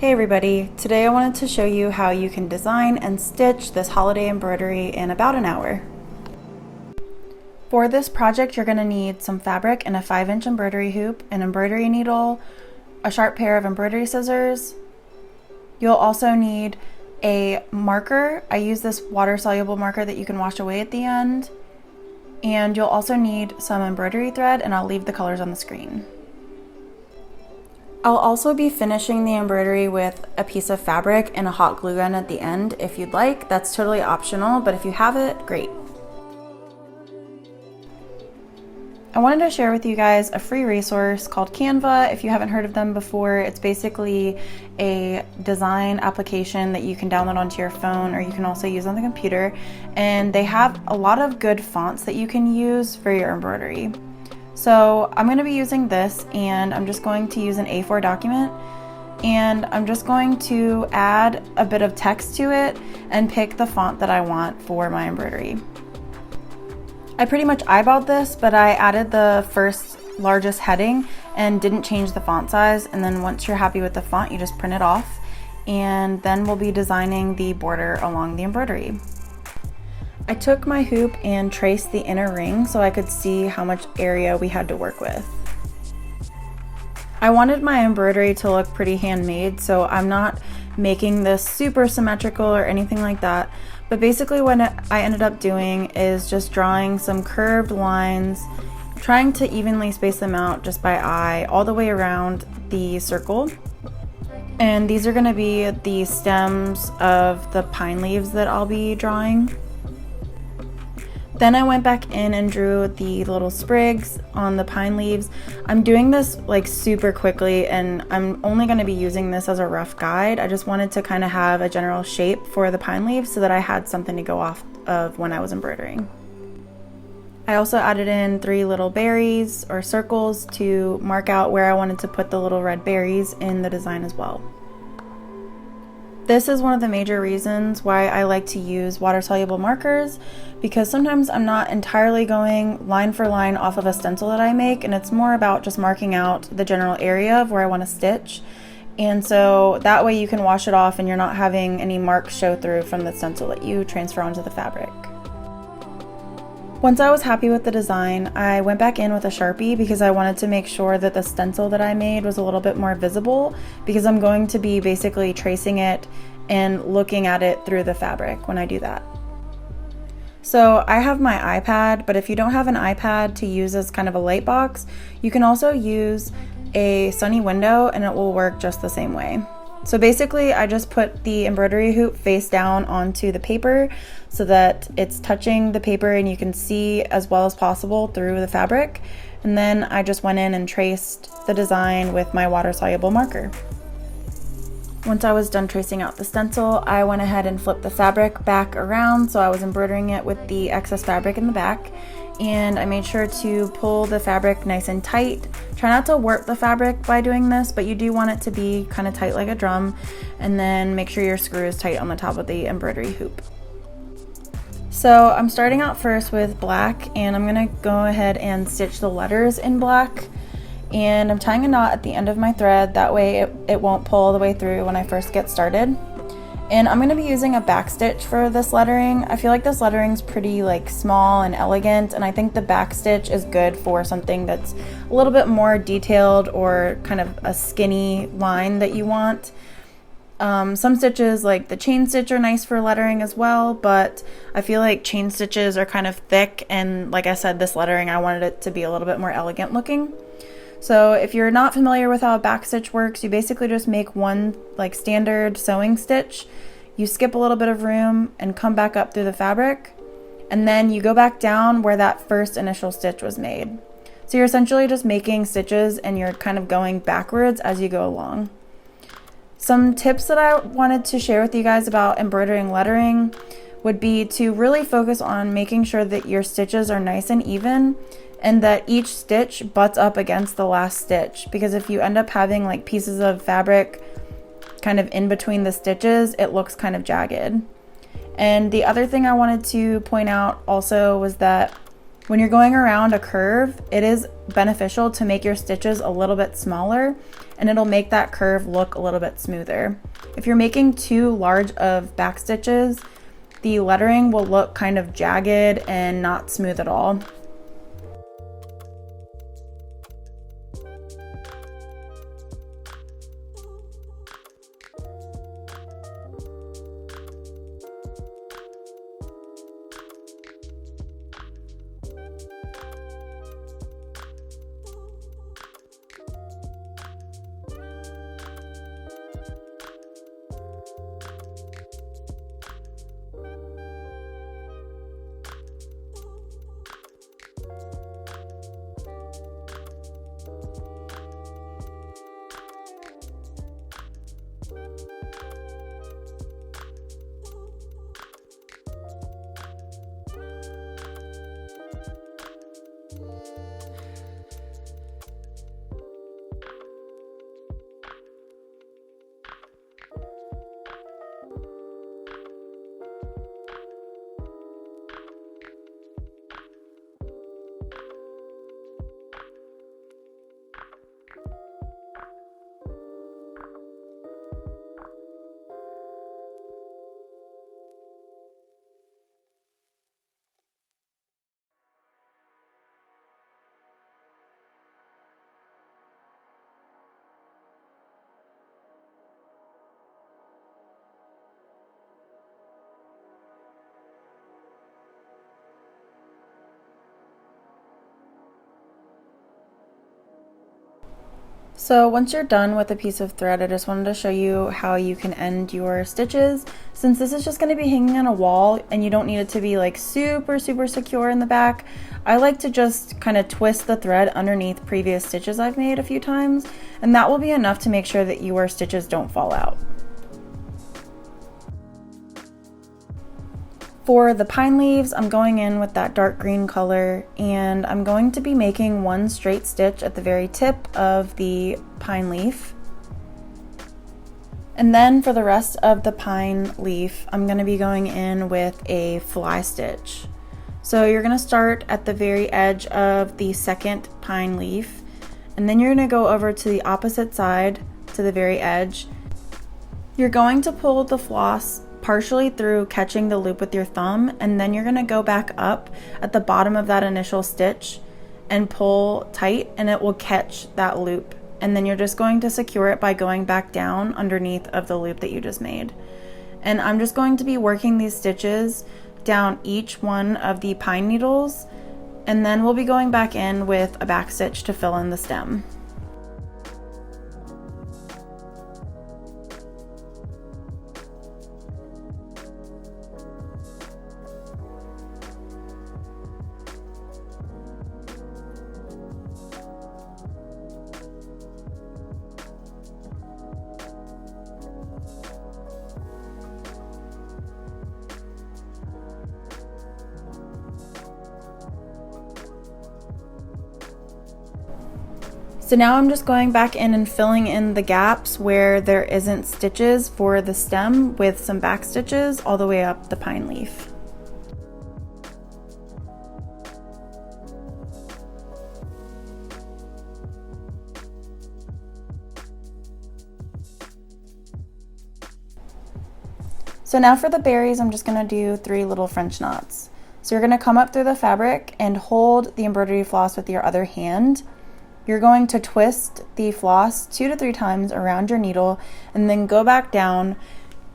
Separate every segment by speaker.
Speaker 1: Hey everybody, today I wanted to show you how you can design and stitch this holiday embroidery in about an hour. For this project, you're going to need some fabric and a 5-inch embroidery hoop, an embroidery needle, a sharp pair of embroidery scissors. You'll also need a marker. I use this water-soluble marker that you can wash away at the end. And you'll also need some embroidery thread, and I'll leave the colors on the screen. I'll also be finishing the embroidery with a piece of fabric and a hot glue gun at the end if you'd like. That's totally optional, but if you have it, great. I wanted to share with you guys a free resource called Canva. If you haven't heard of them before, it's basically a design application that you can download onto your phone, or you can also use on the computer. And they have a lot of good fonts that you can use for your embroidery. So I'm going to be using this, and I'm just going to use an A4 document, and I'm just going to add a bit of text to it and pick the font that I want for my embroidery. I pretty much eyeballed this, but I added the first largest heading and didn't change the font size, and then once you're happy with the font, you just print it off, and then we'll be designing the border along the embroidery. I took my hoop and traced the inner ring so I could see how much area we had to work with. I wanted my embroidery to look pretty handmade, so I'm not making this super symmetrical or anything like that, but basically what I ended up doing is just drawing some curved lines, trying to evenly space them out just by eye all the way around the circle. And these are going to be the stems of the pine leaves that I'll be drawing. Then I went back in and drew the little sprigs on the pine leaves. I'm doing this like super quickly, and I'm only going to be using this as a rough guide. I just wanted to kind of have a general shape for the pine leaves so that I had something to go off of when I was embroidering. I also added in 3 little berries or circles to mark out where I wanted to put the little red berries in the design as well. This is one of the major reasons why I like to use water-soluble markers, because sometimes I'm not entirely going line for line off of a stencil that I make, and it's more about just marking out the general area of where I want to stitch. And so that way you can wash it off and you're not having any marks show through from the stencil that you transfer onto the fabric. Once I was happy with the design, I went back in with a Sharpie because I wanted to make sure that the stencil that I made was a little bit more visible, because I'm going to be basically tracing it and looking at it through the fabric when I do that. So I have my iPad, but if you don't have an iPad to use as kind of a light box, you can also use a sunny window and it will work just the same way. So basically I just put the embroidery hoop face down onto the paper so that it's touching the paper and you can see as well as possible through the fabric. And then I just went in and traced the design with my water-soluble marker. Once I was done tracing out the stencil, I went ahead and flipped the fabric back around so I was embroidering it with the excess fabric in the back. And I made sure to pull the fabric nice and tight. Try not to warp the fabric by doing this, but you do want it to be kind of tight like a drum. And then make sure your screw is tight on the top of the embroidery hoop. So I'm starting out first with black, and I'm gonna go ahead and stitch the letters in black. And I'm tying a knot at the end of my thread, that way it won't pull all the way through when I first get started. And I'm going to be using a back stitch for this lettering. I feel like this lettering is pretty like small and elegant, and I think the back stitch is good for something that's a little bit more detailed or kind of a skinny line that you want. Some stitches like the chain stitch are nice for lettering as well, but I feel like chain stitches are kind of thick, and like I said, this lettering I wanted it to be a little bit more elegant looking. So if you're not familiar with how a back stitch works, you basically just make one like standard sewing stitch. You skip a little bit of room and come back up through the fabric, and then you go back down where that first initial stitch was made. So you're essentially just making stitches and you're kind of going backwards as you go along. Some tips that I wanted to share with you guys about embroidering lettering would be to really focus on making sure that your stitches are nice and even, and that each stitch butts up against the last stitch, because if you end up having like pieces of fabric kind of in between the stitches, it looks kind of jagged. And the other thing I wanted to point out also was that when you're going around a curve, it is beneficial to make your stitches a little bit smaller and it'll make that curve look a little bit smoother. If you're making too large of back stitches, the lettering will look kind of jagged and not smooth at all. So once you're done with a piece of thread, I just wanted to show you how you can end your stitches. Since this is just going to be hanging on a wall and you don't need it to be like super secure in the back, I like to just kind of twist the thread underneath previous stitches I've made a few times, and that will be enough to make sure that your stitches don't fall out. For the pine leaves, I'm going in with that dark green color, and I'm going to be making one straight stitch at the very tip of the pine leaf. And then for the rest of the pine leaf, I'm going to be going in with a fly stitch. So you're going to start at the very edge of the second pine leaf, and then you're going to go over to the opposite side to the very edge. You're going to pull the floss partially through catching the loop with your thumb, and then you're going to go back up at the bottom of that initial stitch and pull tight, and it will catch that loop, and then you're just going to secure it by going back down underneath of the loop that you just made. And I'm just going to be working these stitches down each one of the pine needles, and then we'll be going back in with a back stitch to fill in the stem. So now I'm just going back in and filling in the gaps where there isn't stitches for the stem with some back stitches all the way up the pine leaf. So now for the berries, I'm just going to do 3 little French knots. So you're going to come up through the fabric and hold the embroidery floss with your other hand. You're going to twist the floss 2 to 3 times around your needle and then go back down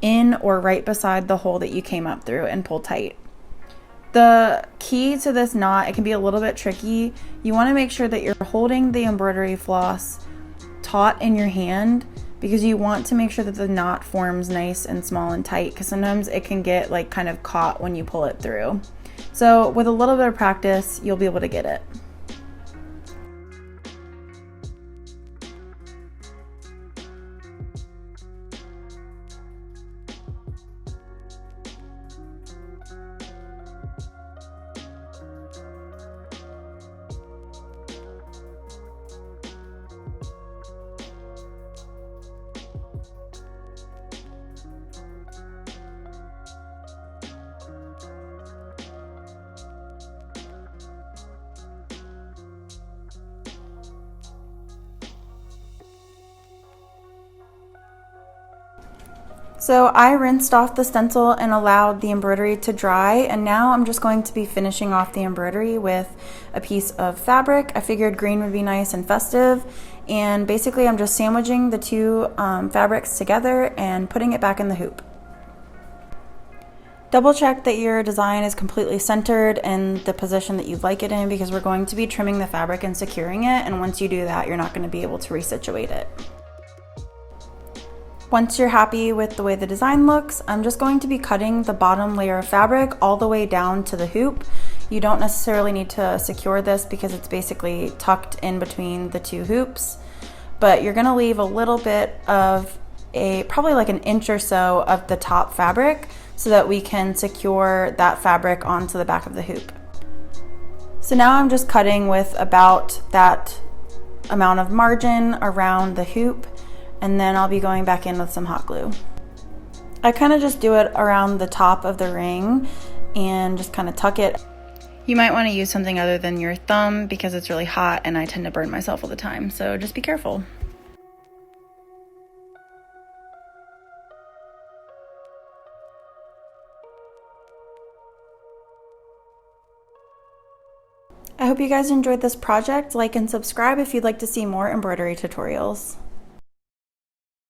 Speaker 1: in or right beside the hole that you came up through and pull tight. The key to this knot, it can be a little bit tricky. You want to make sure that you're holding the embroidery floss taut in your hand, because you want to make sure that the knot forms nice and small and tight, because sometimes it can get like kind of caught when you pull it through. So with a little bit of practice, you'll be able to get it. So I rinsed off the stencil and allowed the embroidery to dry, and now I'm just going to be finishing off the embroidery with a piece of fabric. I figured green would be nice and festive, and basically I'm just sandwiching the two fabrics together and putting it back in the hoop. Double check that your design is completely centered in the position that you'd like it in, because we're going to be trimming the fabric and securing it, and once you do that, you're not going to be able to resituate it. Once you're happy with the way the design looks, I'm just going to be cutting the bottom layer of fabric all the way down to the hoop. You don't necessarily need to secure this because it's basically tucked in between the two hoops, but you're going to leave a little bit of probably like an inch or so of the top fabric so that we can secure that fabric onto the back of the hoop. So now I'm just cutting with about that amount of margin around the hoop, and then I'll be going back in with some hot glue. I kind of just do it around the top of the ring and just kind of tuck it. You might want to use something other than your thumb because it's really hot and I tend to burn myself all the time, so just be careful. I hope you guys enjoyed this project. Like and subscribe if you'd like to see more embroidery tutorials.